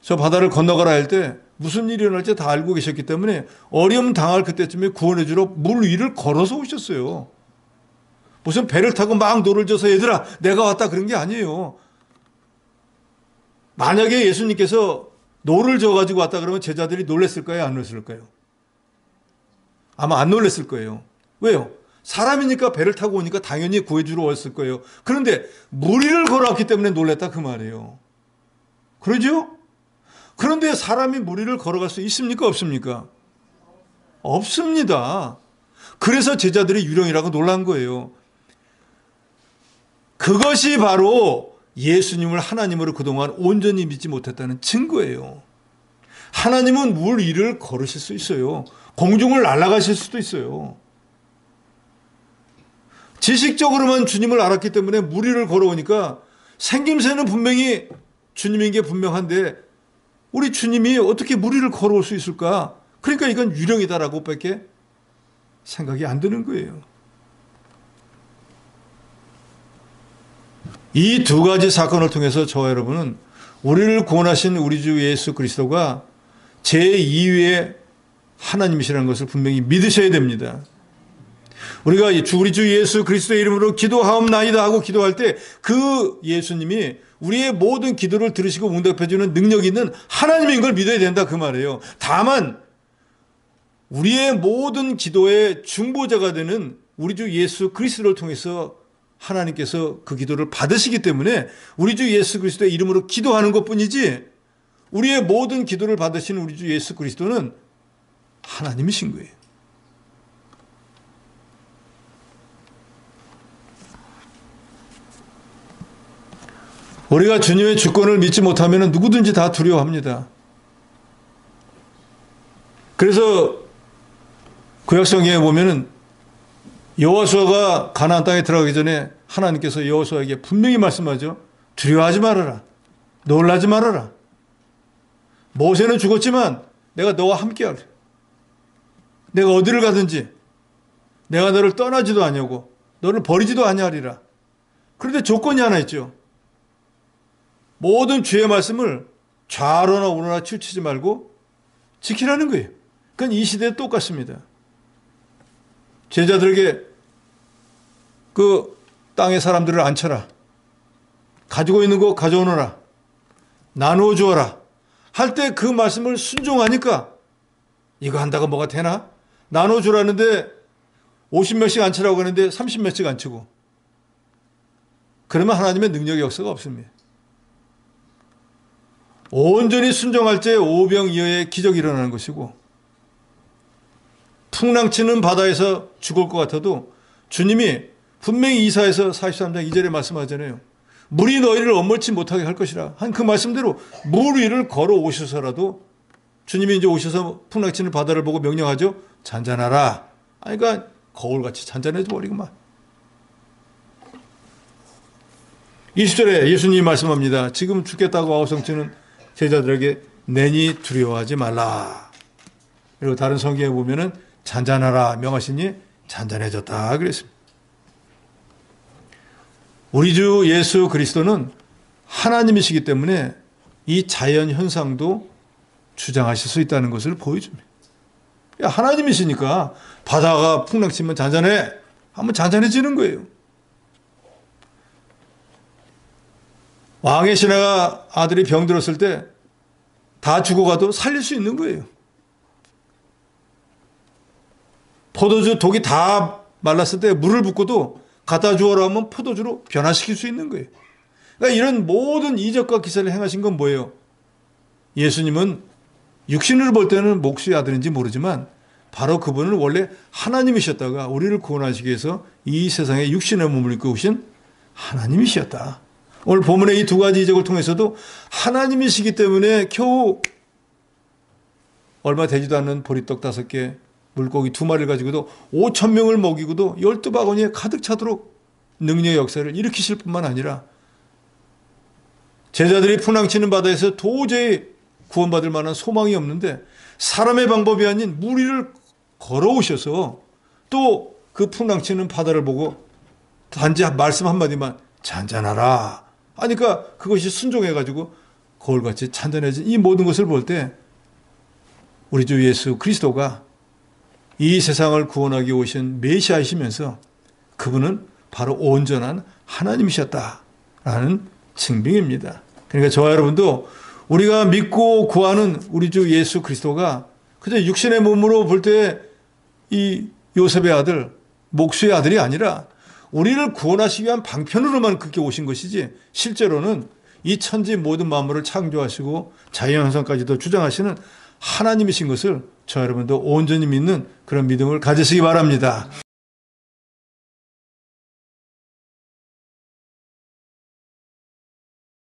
저 바다를 건너가라 할 때 무슨 일이 일어날지 다 알고 계셨기 때문에 어려움 당할 그때쯤에 구원해 주러 물 위를 걸어서 오셨어요. 무슨 배를 타고 막 노를 져서 얘들아 내가 왔다 그런 게 아니에요. 만약에 예수님께서 노를 져가지고 왔다 그러면 제자들이 놀랬을까요? 안 놀랬을까요? 아마 안 놀랬을 거예요. 왜요? 사람이니까 배를 타고 오니까 당연히 구해주러 왔을 거예요. 그런데 무리를 걸어왔기 때문에 놀랬다 그 말이에요. 그러죠? 그런데 사람이 무리를 걸어갈 수 있습니까? 없습니까? 없습니다. 그래서 제자들이 유령이라고 놀란 거예요. 그것이 바로 예수님을 하나님으로 그동안 온전히 믿지 못했다는 증거예요. 하나님은 물 위를 걸으실 수 있어요. 공중을 날아가실 수도 있어요. 지식적으로만 주님을 알았기 때문에 물 위를 걸어오니까 생김새는 분명히 주님인 게 분명한데 우리 주님이 어떻게 물 위를 걸어올 수 있을까? 그러니까 이건 유령이다라고 밖에 생각이 안 드는 거예요. 이 두 가지 사건을 통해서 저와 여러분은 우리를 구원하신 우리 주 예수 그리스도가 제2위의 하나님이시라는 것을 분명히 믿으셔야 됩니다. 우리가 우리 주 예수 그리스도의 이름으로 기도하옵나이다 하고 기도할 때 그 예수님이 우리의 모든 기도를 들으시고 응답해 주는 능력이 있는 하나님인 걸 믿어야 된다 그 말이에요. 다만 우리의 모든 기도의 중보자가 되는 우리 주 예수 그리스도를 통해서 하나님께서 그 기도를 받으시기 때문에 우리 주 예수 그리스도의 이름으로 기도하는 것뿐이지 우리의 모든 기도를 받으신 우리 주 예수 그리스도는 하나님이신 거예요. 우리가 주님의 주권을 믿지 못하면 누구든지 다 두려워합니다. 그래서 구약성경에 보면은 여호수아가 가나안 땅에 들어가기 전에 하나님께서 여호수아에게 분명히 말씀하죠. 두려워하지 말아라. 놀라지 말아라. 모세는 죽었지만 내가 너와 함께하리. 내가 어디를 가든지 내가 너를 떠나지도 아니하고 너를 버리지도 아니하리라. 그런데 조건이 하나 있죠. 모든 주의 말씀을 좌로나 우로나 치우치지 말고 지키라는 거예요. 그건 이 시대에 똑같습니다. 제자들에게 그 땅의 사람들을 앉혀라. 가지고 있는 거 가져오너라. 나누어 주어라. 할 때 그 말씀을 순종하니까 이거 한다고 뭐가 되나? 나누어 주라는데 50몇씩 앉히라고 하는데 30몇씩 앉히고 그러면 하나님의 능력의 역사가 없습니다. 온전히 순종할 때 오병이어의 기적이 일어나는 것이고 풍랑치는 바다에서 죽을 것 같아도 주님이 분명히 이사야서 43장 2절에 말씀하잖아요. 물이 너희를 엄몰치 못하게 할 것이라 한 그 말씀대로 물 위를 걸어오셔서라도 주님이 이제 오셔서 풍랑치는 바다를 보고 명령하죠. 잔잔하라. 아니 그러니까 거울같이 잔잔해져 버리구만. 20절에 예수님이 말씀합니다. 지금 죽겠다고 아우성치는 제자들에게 내니 두려워하지 말라. 그리고 다른 성경에 보면은 잔잔하라 명하시니 잔잔해졌다 그랬습니다. 우리 주 예수 그리스도는 하나님이시기 때문에 이 자연 현상도 주장하실 수 있다는 것을 보여줍니다. 하나님이시니까 바다가 풍랑치면 잔잔해 하면 잔잔해지는 거예요. 왕의 신하가 아들이 병들었을 때 다 죽어가도 살릴 수 있는 거예요. 포도주 독이 다 말랐을 때 물을 붓고도 갖다 주어라 하면 포도주로 변화시킬 수 있는 거예요. 그러니까 이런 모든 이적과 기사를 행하신 건 뭐예요? 예수님은 육신으로 볼 때는 목수의 아들인지 모르지만 바로 그분은 원래 하나님이셨다가 우리를 구원하시기 위해서 이 세상에 육신의 몸을 입고 오신 하나님이셨다. 오늘 본문의 이 두 가지 이적을 통해서도 하나님이시기 때문에 겨우 얼마 되지도 않는 보리떡 5개, 물고기 2마리를 가지고도 5,000명을 먹이고도 12바구니에 가득 차도록 능력의 역사를 일으키실 뿐만 아니라 제자들이 풍랑치는 바다에서 도저히 구원받을 만한 소망이 없는데 사람의 방법이 아닌 물 위를 걸어오셔서 또 그 풍랑치는 바다를 보고 단지 말씀 한마디만 잔잔하라 하니까 그것이 순종해가지고 거울같이 잔잔해진 이 모든 것을 볼 때 우리 주 예수 그리스도가 이 세상을 구원하기 오신 메시아이시면서 그분은 바로 온전한 하나님이셨다라는 증빙입니다. 그러니까 저와 여러분도 우리가 믿고 구하는 우리 주 예수 그리스도가 그저 육신의 몸으로 볼 때 이 요셉의 아들, 목수의 아들이 아니라 우리를 구원하시기 위한 방편으로만 그렇게 오신 것이지 실제로는 이 천지 모든 만물을 창조하시고 자연현상까지도 주장하시는 하나님이신 것을 저 여러분도 온전히 믿는 그런 믿음을 가지시기 바랍니다.